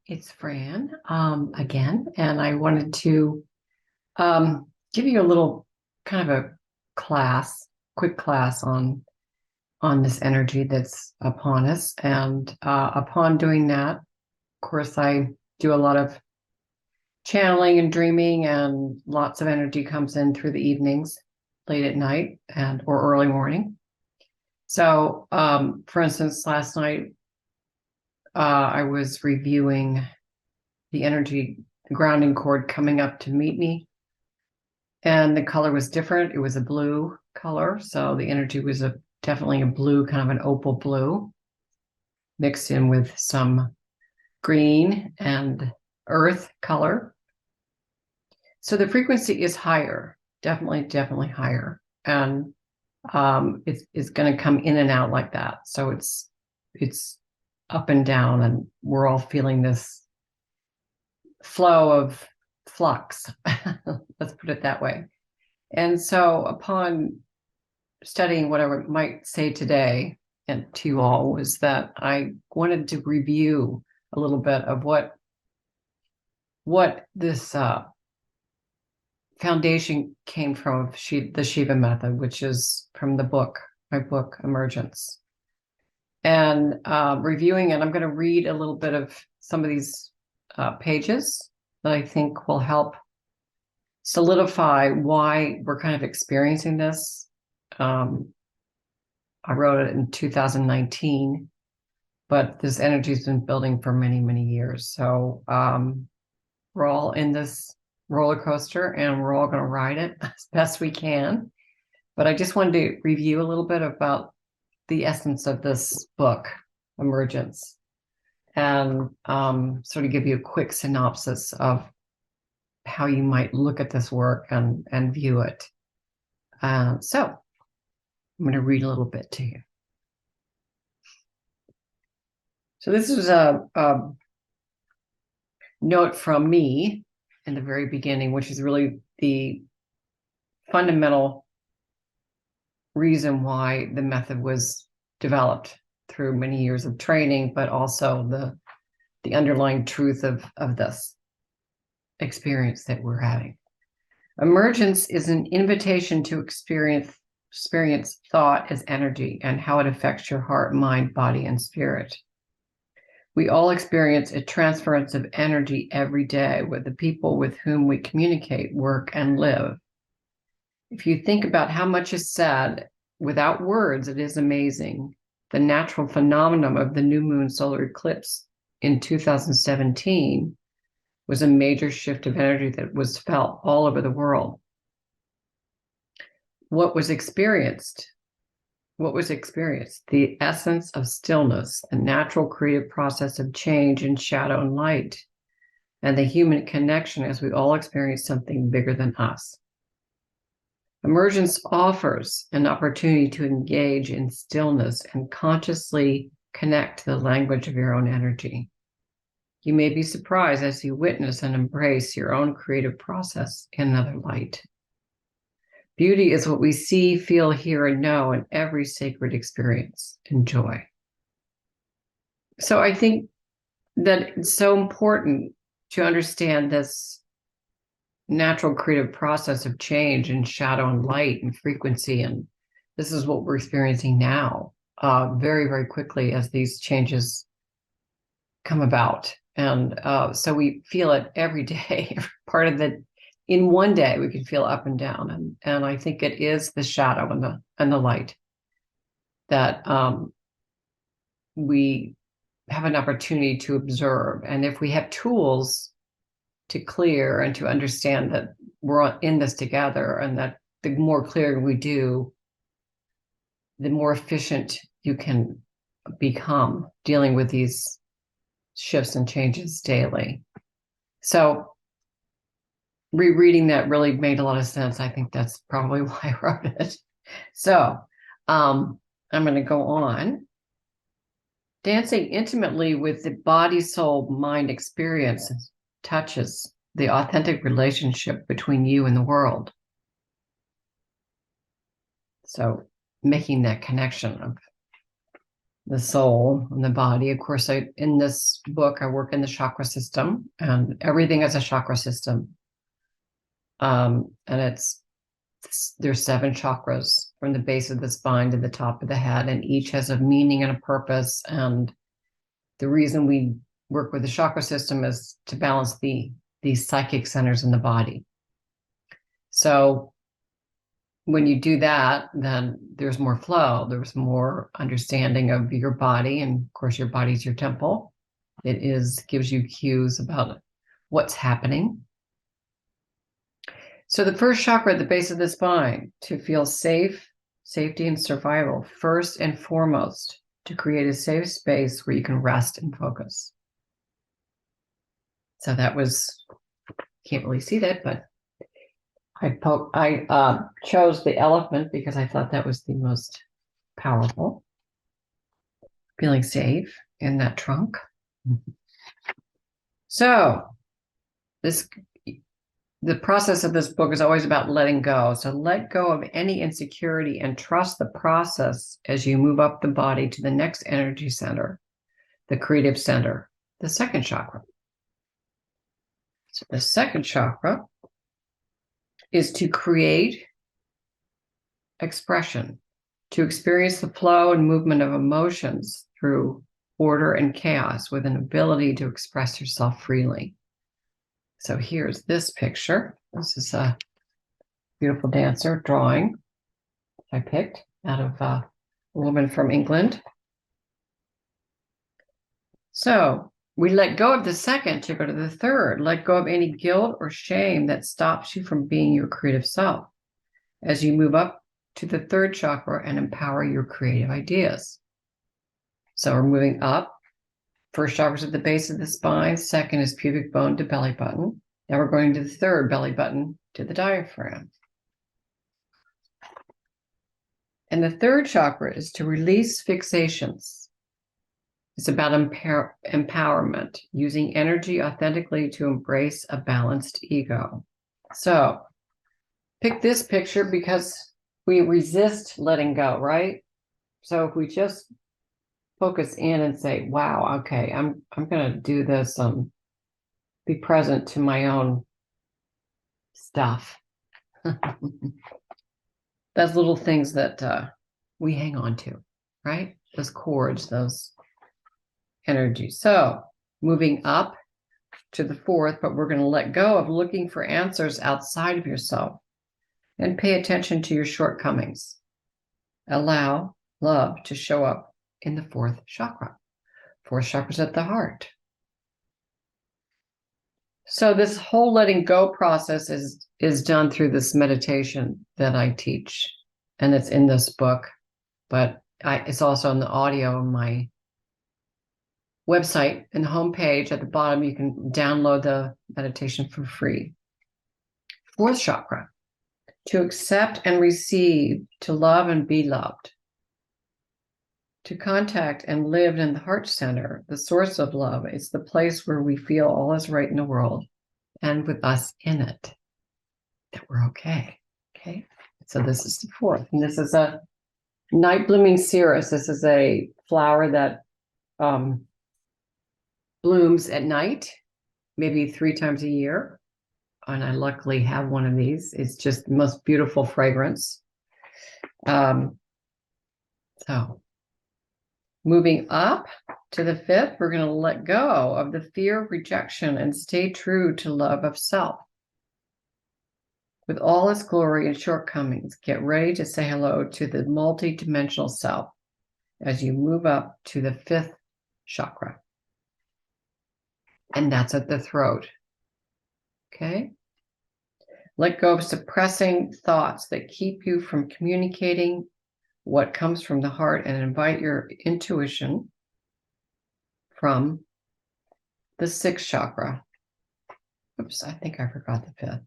It's Fran again, and I wanted to give you a little kind of a quick class on this energy that's upon us. And upon doing that, of course, I do a lot of channeling and dreaming, and lots of energy comes in through the evenings, late at night, and or early morning. So, for instance, last night I was reviewing the energy, the grounding cord coming up to meet me. And the color was different. It was a blue color. So the energy was definitely a blue, kind of an opal blue, mixed in with some green and earth color. So the frequency is higher, definitely higher. And it's going to come in and out like that. So it's up and down, and we're all feeling this flow of flux. Let's put it that way. And so upon studying what I might say today and to you all was that I wanted to review a little bit of what this foundation came from, the Shiva method, which is from my book, Emergence. And reviewing it, I'm going to read a little bit of some of these pages that I think will help solidify why we're kind of experiencing this. I wrote it in 2019, but this energy has been building for many years. So we're all in this roller coaster, and we're all going to ride it as best we can. But I just wanted to review a little bit about the essence of this book, Emergence, and sort of give you a quick synopsis of how you might look at this work and view it. So I'm going to read a little bit to you. So this is a note from me in the very beginning, which is really the fundamental reason why the method was developed through many years of training, but also the underlying truth of this experience that we're having. Emergence is an invitation to experience thought as energy and how it affects your heart, mind, body, and spirit. We all experience a transference of energy every day with the people with whom we communicate, work, and live. If you think about how much is said without words, it is amazing. The natural phenomenon of the new moon solar eclipse in 2017 was a major shift of energy that was felt all over the world. What was experienced? The essence of stillness, the natural creative process of change in shadow and light, and the human connection as we all experience something bigger than us. Emergence offers an opportunity to engage in stillness and consciously connect to the language of your own energy. You may be surprised as you witness and embrace your own creative process in another light. Beauty is what we see, feel, hear, and know in every sacred experience. Enjoy. So I think that it's so important to understand this natural creative process of change in shadow and light and frequency. And this is what we're experiencing now, very quickly as these changes come about. And so we feel it every day, part of in one day we can feel up and down. And I think it is the shadow and the light that we have an opportunity to observe. And if we have tools to clear and to understand that we're in this together, and that the more clear we do, the more efficient you can become dealing with these shifts and changes daily. So rereading that really made a lot of sense. I think that's probably why I wrote it. So I'm going to go on. Dancing intimately with the body, soul, mind experience touches the authentic relationship between you and the world. So making that connection of the soul and the body. Of course, in this book, I work in the chakra system, and everything is a chakra system. And there's 7 chakras from the base of the spine to the top of the head, and each has a meaning and a purpose. And the reason we work with the chakra system is to balance these psychic centers in the body. So when you do that, then there's more flow, there's more understanding of your body. And of course, your body's your temple. It gives you cues about what's happening. So the first chakra at the base of the spine, to feel safety and survival, first and foremost, to create a safe space where you can rest and focus. So that was, can't really see that, but I chose the elephant because I thought that was the most powerful. Feeling safe in that trunk. So the process of this book is always about letting go. So let go of any insecurity and trust the process as you move up the body to the next energy center, the creative center, the second chakra. So the second chakra is to create expression, to experience the flow and movement of emotions through order and chaos with an ability to express yourself freely. So here's this picture. This is a beautiful dancer drawing I picked out of a woman from England. So we let go of the second to go to the third. Let go of any guilt or shame that stops you from being your creative self as you move up to the third chakra and empower your creative ideas. So we're moving up. First chakra is at the base of the spine. Second is pubic bone to belly button. Now we're going to the third, belly button to the diaphragm. And the third chakra is to release fixations. It's about empowerment, using energy authentically to embrace a balanced ego. So pick this picture because we resist letting go, right? So if we just focus in and say, wow, okay, I'm going to do this, be present to my own stuff. Those little things that we hang on to, right? Those cords, those energies. So moving up to the fourth, but we're going to let go of looking for answers outside of yourself and pay attention to your shortcomings. Allow love to show up in the fourth chakra. Fourth chakra is at the heart. So this whole letting go process is done through this meditation that I teach, and it's in this book, but it's also in the audio on my website. In the homepage at the bottom, you can download the meditation for free. Fourth chakra, to accept and receive, to love and be loved. To contact and live in the heart center, the source of love. It's the place where we feel all is right in the world and with us in it, that we're okay. Okay. So this is the fourth. And this is a night blooming cereus. This is a flower that blooms at night, maybe 3 times a year. And I luckily have one of these. It's just the most beautiful fragrance. So moving up to the fifth, we're going to let go of the fear of rejection and stay true to love of self. With all its glory and shortcomings, get ready to say hello to the multi-dimensional self as you move up to the fifth chakra. And that's at the throat. Okay? Let go of suppressing thoughts that keep you from communicating what comes from the heart and invite your intuition from the sixth chakra. Oops, I think I forgot the fifth.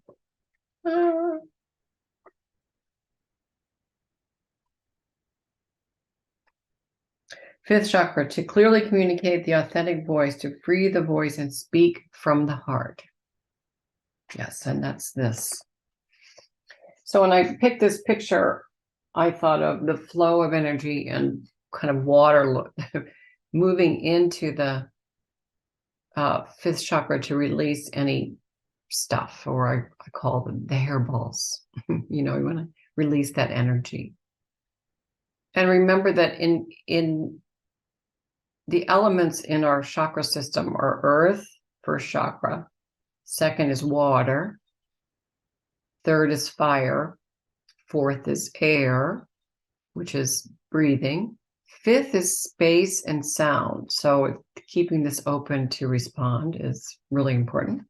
Fifth chakra, to clearly communicate the authentic voice, to free the voice and speak from the heart. Yes, and that's this. So when I picked this picture, I thought of the flow of energy and kind of water moving into the fifth chakra to release any stuff, or I call them the hairballs. You want to release that energy. And remember that in the elements in our chakra system are earth, first chakra. Second is water. Third is fire. Fourth is air, which is breathing. Fifth is space and sound. So keeping this open to respond is really important.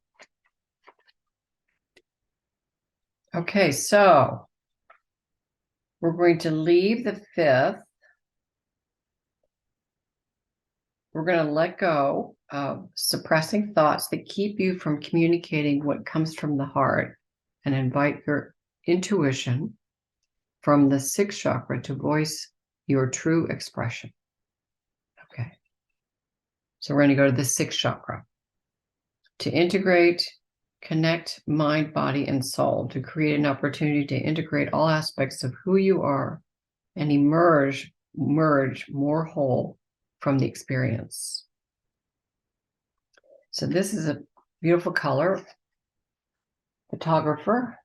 Okay, so we're going to leave the fifth. We're going to let go of suppressing thoughts that keep you from communicating what comes from the heart and invite your intuition from the sixth chakra to voice your true expression. Okay. So we're going to go to the sixth chakra. To integrate, connect mind, body, and soul, to create an opportunity to integrate all aspects of who you are and merge more whole from the experience. So this is a beautiful color. Photographer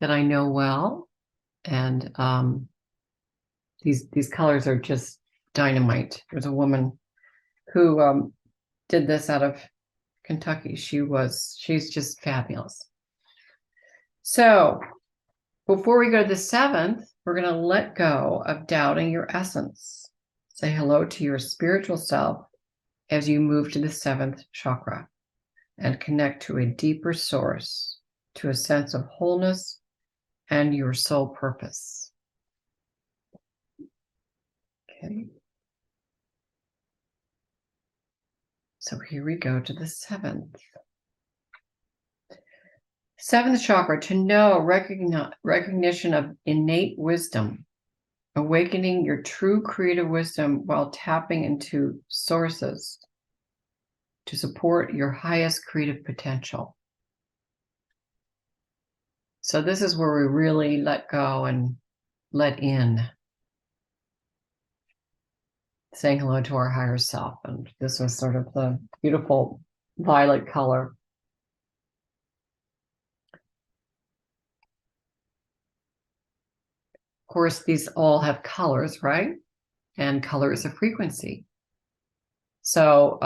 that I know well, and these colors are just dynamite. There's a woman who did this out of Kentucky. She's just fabulous. So before we go to the seventh, we're going to let go of doubting your essence. Say hello to your spiritual self as you move to the seventh chakra and connect to a deeper source, to a sense of wholeness and your soul purpose. Okay. So here we go to the seventh. Seventh chakra, to know, recognition of innate wisdom, awakening your true creative wisdom while tapping into sources to support your highest creative potential. So this is where we really let go and let in, saying hello to our higher self. And this was sort of the beautiful violet color. Of course, these all have colors, right? And color is a frequency. So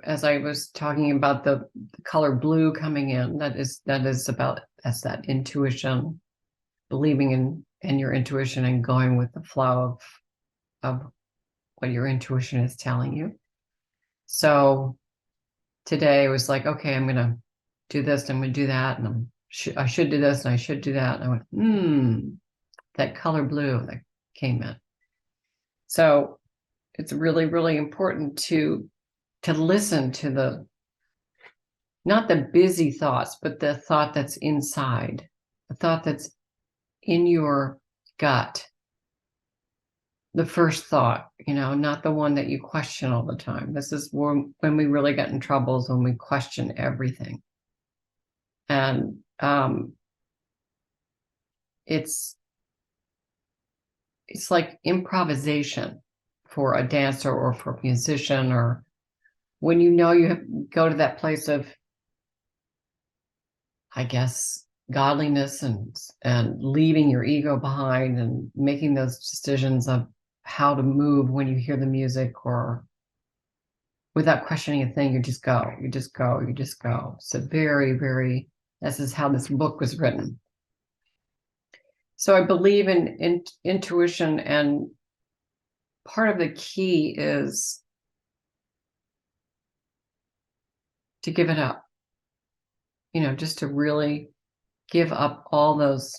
as I was talking about the color blue coming in, that's that intuition, believing in your intuition and going with the flow of what your intuition is telling you. So today I was like, okay, I'm going to do this, I'm going to do that, and I should do this, and I should do that. And I went, that color blue that came in. So it's really, really important to listen to not the busy thoughts, but the thought that's inside, the thought that's in your gut. The first thought, not the one that you question all the time. This is when we really get in trouble, is when we question everything. And it's like improvisation for a dancer or for a musician, or when you have go to that place of, I guess, godliness and leaving your ego behind and making those decisions of how to move when you hear the music, or without questioning a thing, you just go. So very, very, this is how this book was written. So I believe in intuition, and part of the key is to give it up. Just to really give up all those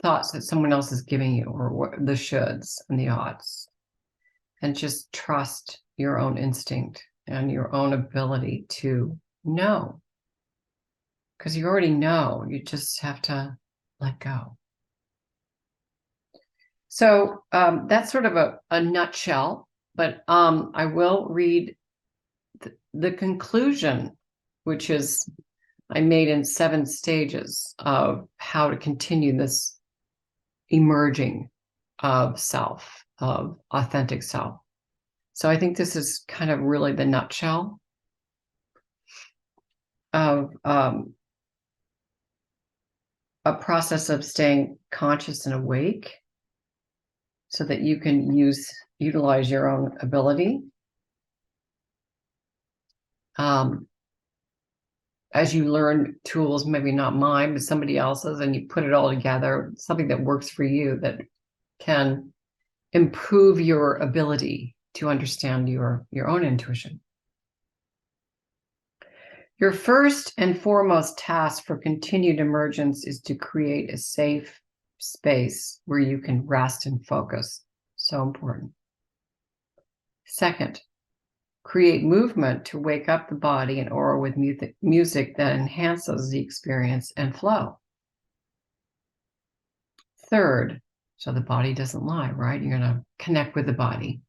thoughts that someone else is giving you, or the shoulds and the oughts, and just trust your own instinct and your own ability to know. Because you already know, you just have to let go. So that's sort of a nutshell, but I will read the conclusion, which is I made in 7 stages of how to continue this emerging of self, of authentic self. So I think this is kind of really the nutshell of a process of staying conscious and awake so that you can utilize your own ability. As you learn tools, maybe not mine, but somebody else's, and you put it all together, something that works for you that can improve your ability to understand your own intuition. Your first and foremost task for continued emergence is to create a safe space where you can rest and focus. So important. Second, create movement to wake up the body and aura with music that enhances the experience and flow. Third, so the body doesn't lie, right? You're going to connect with the body.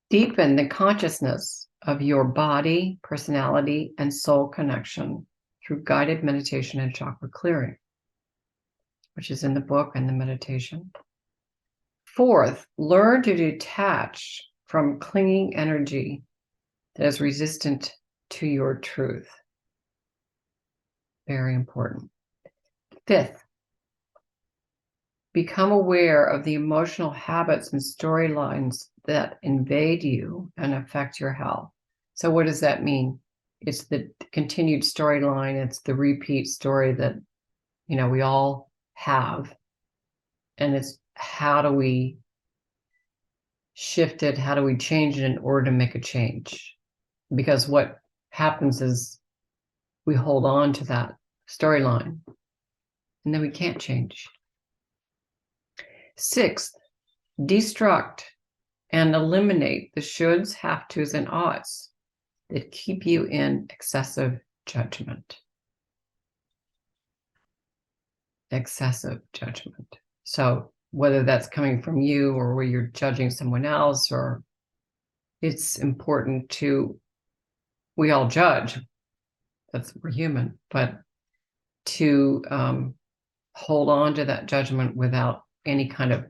Deepen the consciousness of your body, personality, and soul connection through guided meditation and chakra clearing, which is in the book and the meditation. Fourth, learn to detach from clinging energy that is resistant to your truth. Very important. Fifth, become aware of the emotional habits and storylines that invade you and affect your health. So what does that mean? It's the continued storyline. It's the repeat story that, we all have. And it's how do we shift it? How do we change it in order to make a change? Because what happens is we hold on to that storyline and then we can't change. Sixth, destruct and eliminate the shoulds, have tos, and oughts that keep you in excessive judgment. Excessive judgment. So whether that's coming from you or where you're judging someone else, or it's important we all judge, we're human, but to hold on to that judgment without any kind of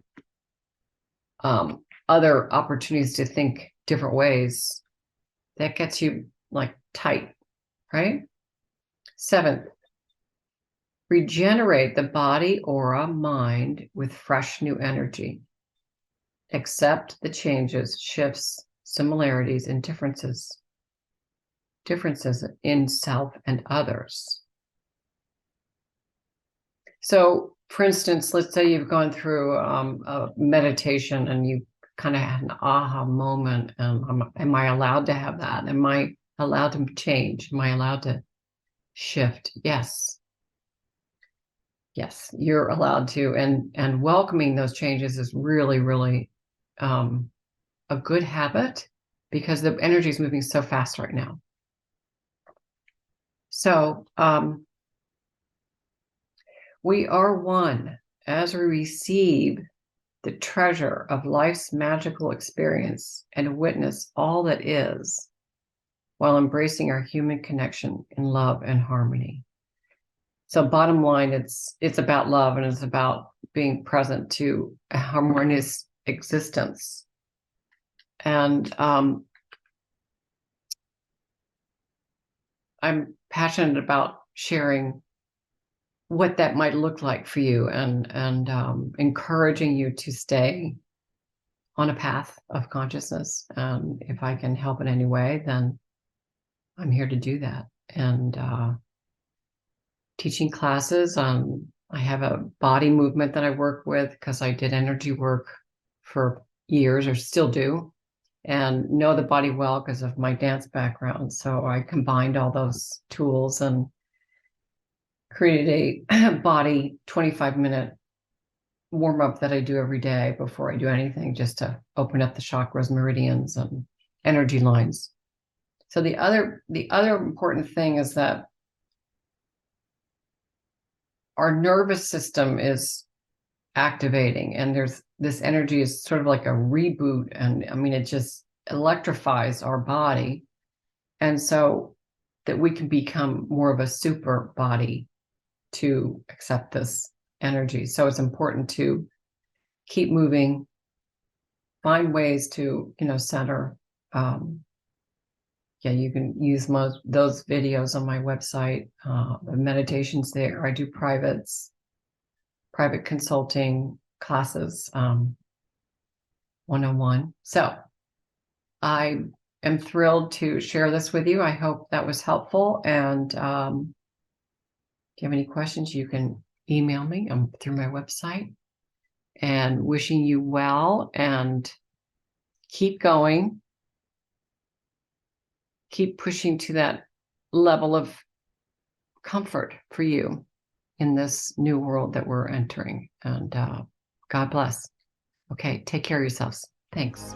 other opportunities to think different ways, that gets you tight, right? Seventh, regenerate the body, aura, mind with fresh new energy. Accept the changes, shifts, similarities, and differences in self and others. So, for instance, let's say you've gone through a meditation and you kind of had an aha moment. Am I allowed to have that? Am I allowed to change? Am I allowed to shift? Yes. Yes, you're allowed to. And welcoming those changes is really, really a good habit because the energy is moving so fast right now. So we are one as we receive the treasure of life's magical experience and witness all that is while embracing our human connection in love and harmony. So bottom line, it's about love and it's about being present to a harmonious existence. And I'm passionate about sharing what that might look like for you and encouraging you to stay on a path of consciousness. And if I can help in any way, then I'm here to do that. And teaching classes, I have a body movement that I work with because I did energy work for years, or still do, and know the body well because of my dance background. So I combined all those tools and created a body 25-minute warm-up that I do every day before I do anything, just to open up the chakras, meridians, and energy lines. So the other important thing is that our nervous system is activating, and there's this energy is sort of like a reboot, and it just electrifies our body, and so that we can become more of a super body to accept this energy. So it's important to keep moving, find ways to, center. Yeah, you can use most those videos on my website. The meditations there. I do private consulting classes, one-on-one. So I am thrilled to share this with you. I hope that was helpful. And if you have any questions, you can email me. I'm through my website. And wishing you well, and keep going. Keep pushing to that level of comfort for you in this new world that we're entering. And God bless. Okay, take care of yourselves. Thanks.